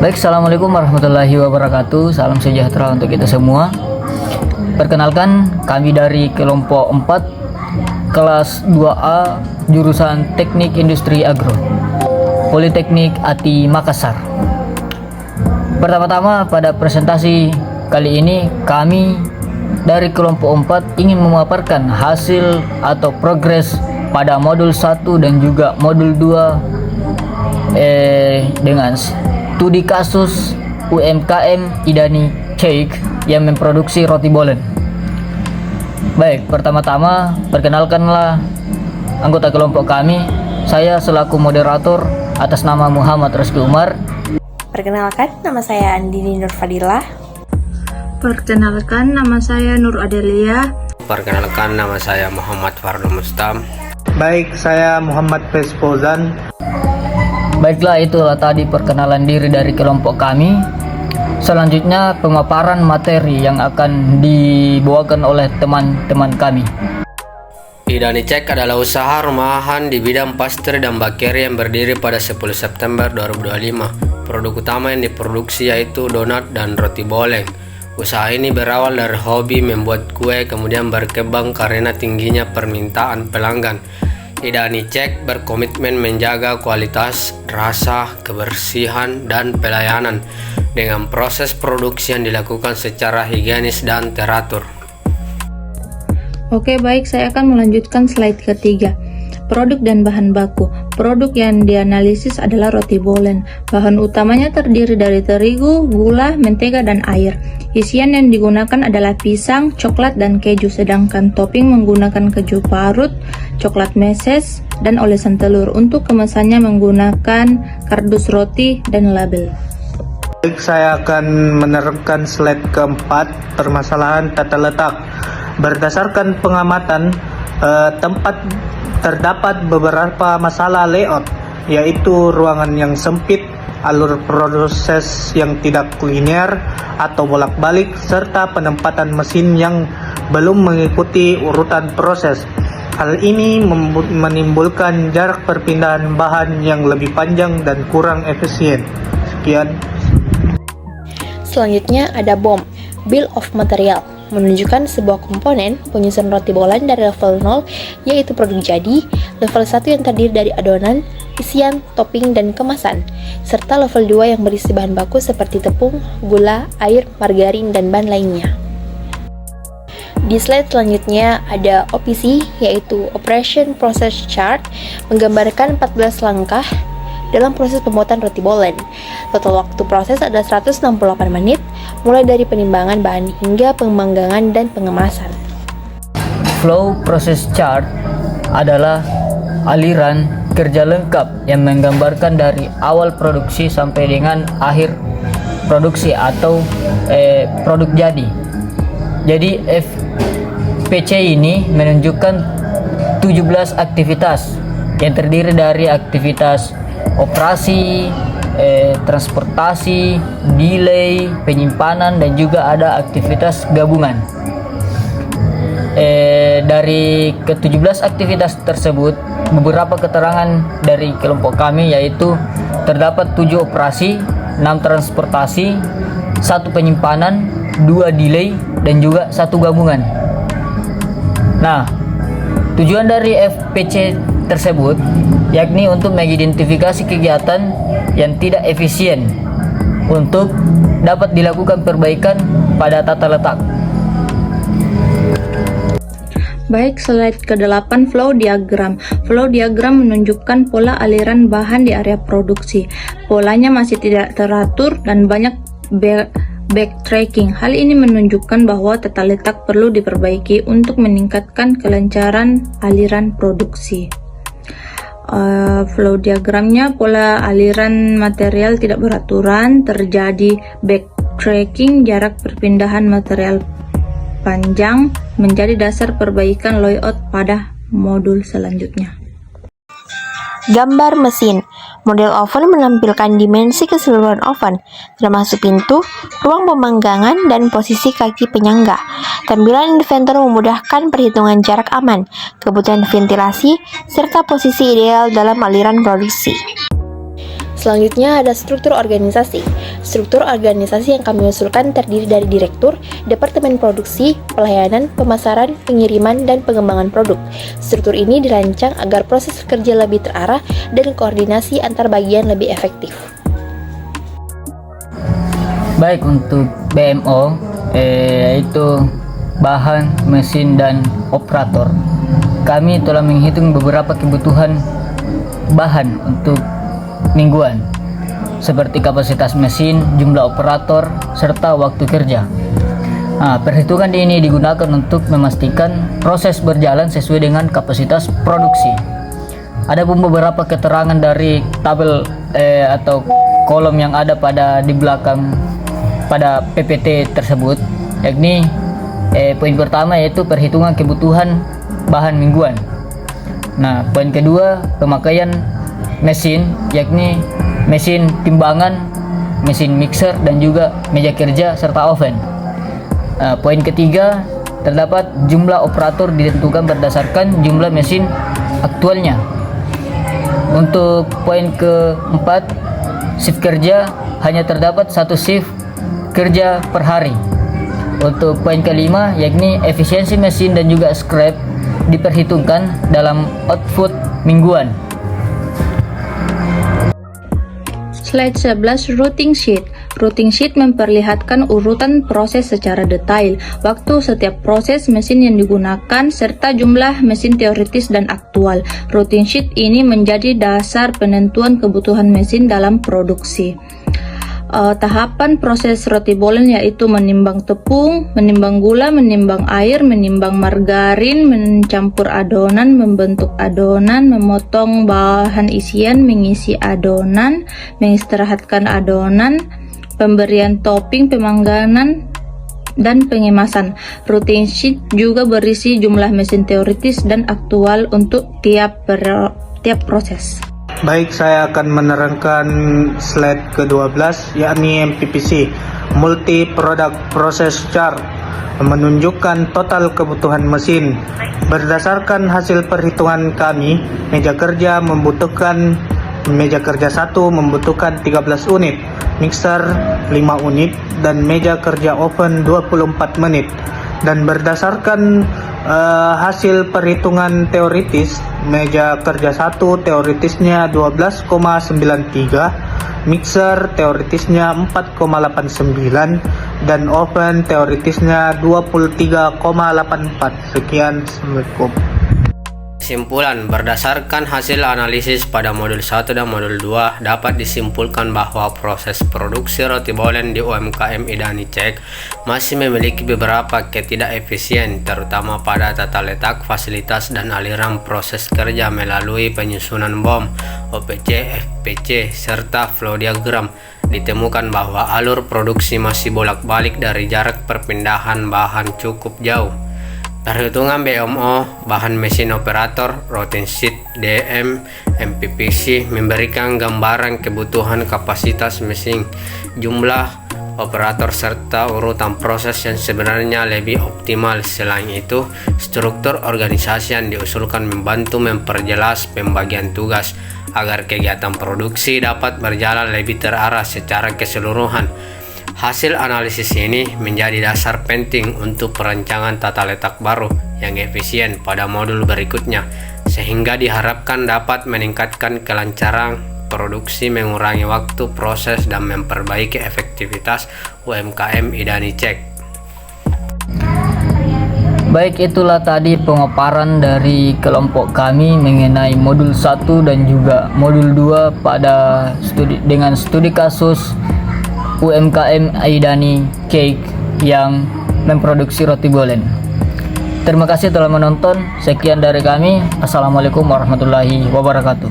Baik, assalamualaikum warahmatullahi wabarakatuh. Salam sejahtera untuk kita semua. Perkenalkan, kami dari kelompok 4 kelas 2A jurusan Teknik Industri Agro Politeknik ATI Makassar. Pertama-tama pada presentasi kali ini kami dari kelompok 4 ingin memaparkan hasil atau progres pada modul 1 dan juga modul 2 dengan studi kasus UMKM Idani Cake yang memproduksi roti bolen. Baik, pertama-tama perkenalkanlah anggota kelompok kami. Saya selaku moderator atas nama Muhammad Rizky Umar. Perkenalkan, nama saya Andini Nurfadilah. Perkenalkan, nama saya Nur Adelia. Perkenalkan, nama saya Muhammad Fardo Mustam. Baik, saya Muhammad Fauzan. Baiklah, itulah tadi perkenalan diri dari kelompok kami. Selanjutnya pemaparan materi yang akan dibawakan oleh teman-teman kami. Idani Cake adalah usaha rumahan di bidang pastry dan bakeri yang berdiri pada 10 September 2025. Produk utama yang diproduksi yaitu donat dan roti boleng. Usaha ini berawal dari hobi membuat kue, kemudian berkembang karena tingginya permintaan pelanggan. Idani Cake berkomitmen menjaga kualitas, rasa, kebersihan, dan pelayanan dengan proses produksi yang dilakukan secara higienis dan teratur. Oke, baik, saya akan melanjutkan slide ketiga. Produk dan bahan baku. Produk yang dianalisis adalah roti bolen. Bahan utamanya terdiri dari terigu, gula, mentega, dan air. Isian yang digunakan adalah pisang, coklat, dan keju, sedangkan topping menggunakan keju parut, coklat meses, dan olesan telur. Untuk kemasannya menggunakan kardus roti dan label. Baik, saya akan menerangkan slide keempat, permasalahan tata letak. Berdasarkan pengamatan, tempat terdapat beberapa masalah layout, yaitu ruangan yang sempit, alur proses yang tidak linear atau bolak-balik, serta penempatan mesin yang belum mengikuti urutan proses. Hal ini menimbulkan jarak perpindahan bahan yang lebih panjang dan kurang efisien. Sekian. Selanjutnya ada BOM, Bill of Material, menunjukkan sebuah komponen penyusun roti bolen dari level 0, yaitu produk jadi, level 1 yang terdiri dari adonan, isian, topping, dan kemasan, serta level 2 yang berisi bahan baku seperti tepung, gula, air, margarin, dan bahan lainnya. Di slide selanjutnya ada OPC, yaitu Operation Process Chart, menggambarkan 14 langkah dalam proses pembuatan roti bolen. Total waktu proses ada 168 menit, mulai dari penimbangan bahan hingga pemanggangan dan pengemasan. Flow Process Chart adalah aliran kerja lengkap yang menggambarkan dari awal produksi sampai dengan akhir produksi atau produk jadi. Jadi FPC ini menunjukkan 17 aktivitas yang terdiri dari aktivitas operasi, transportasi, delay, penyimpanan, dan juga ada aktivitas gabungan. Dari ke-17 aktivitas tersebut, beberapa keterangan dari kelompok kami yaitu terdapat 7 operasi, 6 transportasi, 1 penyimpanan, 2 delay, dan juga 1 gabungan. Nah, tujuan dari FPC tersebut yakni untuk mengidentifikasi kegiatan yang tidak efisien untuk dapat dilakukan perbaikan pada tata letak. Baik, slide ke-8, flow diagram. Flow diagram menunjukkan pola aliran bahan di area produksi. Polanya masih tidak teratur dan banyak backtracking. Hal ini menunjukkan bahwa tata letak perlu diperbaiki untuk meningkatkan kelancaran aliran produksi. Flow diagramnya, pola aliran material tidak beraturan, terjadi backtracking, jarak perpindahan material panjang, menjadi dasar perbaikan layout pada modul selanjutnya. Gambar mesin. Model oven menampilkan dimensi keseluruhan oven, termasuk pintu, ruang pemanggangan, dan posisi kaki penyangga. Tampilan inventor memudahkan perhitungan jarak aman, kebutuhan ventilasi, serta posisi ideal dalam aliran produksi. Selanjutnya ada struktur organisasi. Struktur organisasi yang kami usulkan terdiri dari direktur, departemen produksi, pelayanan, pemasaran, pengiriman, dan pengembangan produk. Struktur ini dirancang agar proses kerja lebih terarah dan koordinasi antar bagian lebih efektif. Baik, untuk BMO yaitu bahan, mesin, dan operator, kami telah menghitung beberapa kebutuhan bahan untuk mingguan, seperti kapasitas mesin, jumlah operator, serta waktu kerja. Perhitungan ini digunakan untuk memastikan proses berjalan sesuai dengan kapasitas produksi. Ada pun beberapa keterangan dari tabel atau kolom yang ada di belakang pada PPT tersebut, yakni poin pertama yaitu perhitungan kebutuhan bahan mingguan. Nah, poin kedua pemakaian mesin, yakni mesin timbangan, mesin mixer, dan juga meja kerja serta oven. Poin ketiga, terdapat jumlah operator ditentukan berdasarkan jumlah mesin aktualnya. Untuk poin keempat, shift kerja hanya terdapat satu shift kerja per hari. Untuk poin kelima, yakni efisiensi mesin dan juga scrap diperhitungkan dalam output mingguan. Slide 11, routing sheet. Routing sheet memperlihatkan urutan proses secara detail, waktu setiap proses, mesin yang digunakan, serta jumlah mesin teoritis dan aktual. Routing sheet ini menjadi dasar penentuan kebutuhan mesin dalam produksi. Tahapan proses roti bolen yaitu menimbang tepung, menimbang gula, menimbang air, menimbang margarin, mencampur adonan, membentuk adonan, memotong bahan isian, mengisi adonan, mengistirahatkan adonan, pemberian topping, pemanggangan, dan pengemasan. Routing sheet juga berisi jumlah mesin teoritis dan aktual untuk tiap proses. Baik, saya akan menerangkan slide ke-12, yakni MPPC, Multi Product Process Chart, menunjukkan total kebutuhan mesin. Berdasarkan hasil perhitungan kami, meja kerja 1 membutuhkan 13 unit, mixer 5 unit, dan meja kerja oven 24 menit. Dan berdasarkan hasil perhitungan teoritis, meja kerja 1 teoritisnya 12,93, mixer teoritisnya 4,89, dan oven teoritisnya 23,84. Sekian, Assalamualaikum. Kesimpulan, berdasarkan hasil analisis pada modul 1 dan modul 2, dapat disimpulkan bahwa proses produksi roti bolen di UMKM Idani Cek masih memiliki beberapa ketidakefisien, terutama pada tata letak, fasilitas, dan aliran proses kerja melalui penyusunan BOM, OPC, FPC, serta flow diagram. Ditemukan bahwa alur produksi masih bolak-balik dari jarak perpindahan bahan cukup jauh. Perhitungan BMO, bahan mesin operator, routing sheet, DM, MPPC memberikan gambaran kebutuhan kapasitas mesin, jumlah operator, serta urutan proses yang sebenarnya lebih optimal. Selain itu, struktur organisasi yang diusulkan membantu memperjelas pembagian tugas agar kegiatan produksi dapat berjalan lebih terarah secara keseluruhan. Hasil analisis ini menjadi dasar penting untuk perancangan tata letak baru yang efisien pada modul berikutnya, sehingga diharapkan dapat meningkatkan kelancaran produksi, mengurangi waktu proses, dan memperbaiki efektivitas UMKM Idani Cek. Baik, itulah tadi pemaparan dari kelompok kami mengenai modul 1 dan juga modul 2 dengan studi kasus UMKM Idani Cake yang memproduksi roti bolen. Terima kasih telah menonton. Sekian dari kami. Assalamualaikum warahmatullahi wabarakatuh.